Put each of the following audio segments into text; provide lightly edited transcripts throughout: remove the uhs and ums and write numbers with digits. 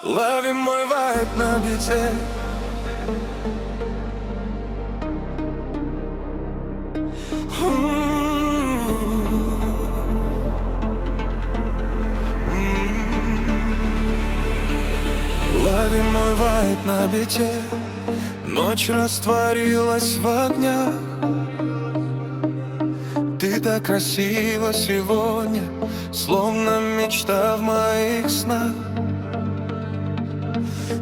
Лови мой вайб на бите. Лови мой вайб на бите. Ночь растворилась в огнях. Ты так красива сегодня, словно мечта в моих снах.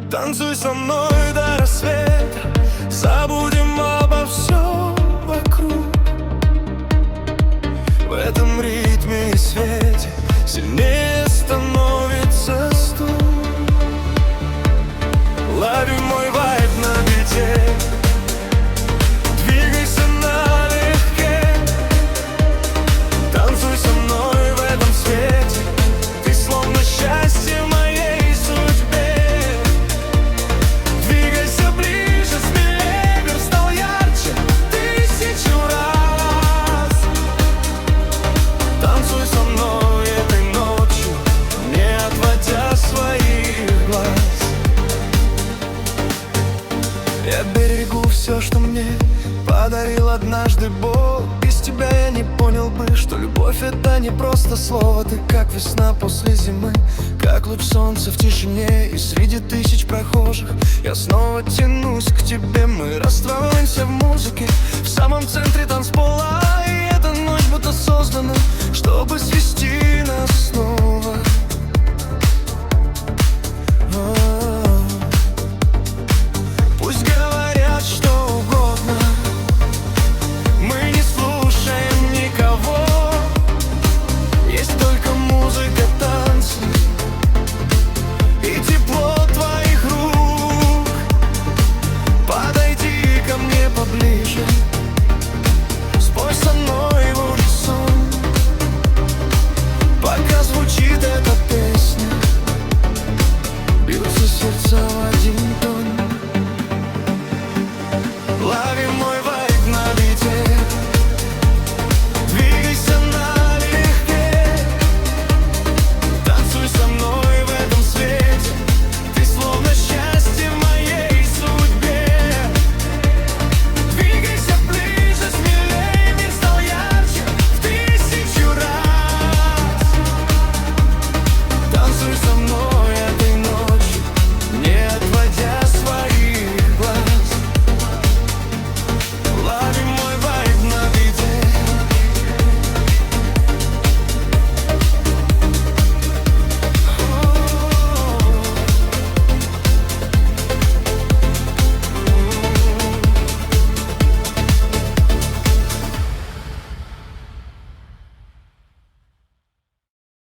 Танцуй со мной до рассвета, забудем обо всем вокруг. В этом ритме и свете сильнее становится стук. Лови мой вайб на бите. Двигайся налегке. Танцуй со мной в этом свете. Ты словно счастье в моей судьбе. Двигайся ближе, смелее, мир стал ярче 1000 раз. Танцуй со мной этой ночью, не отводя своих глаз. Я берегу все, что мне подарил однажды Бог. Без тебя я не понял бы, что любовь — это не просто слово. Ты как весна после зимы, как луч солнца в тишине. И среди тысяч прохожих я снова тянусь к тебе. Мы расстраиваемся в музыке, в самом центре танцпола. И эта ночь будто создана, чтобы свести нас снова. Пусть говорят что угодно, мы не слушаем никого. Есть только музыка, танцы и тепло твоих рук. Подойди ко мне поближе, спой со мной в унисон. Пока звучит эта песня, бьются сердца в один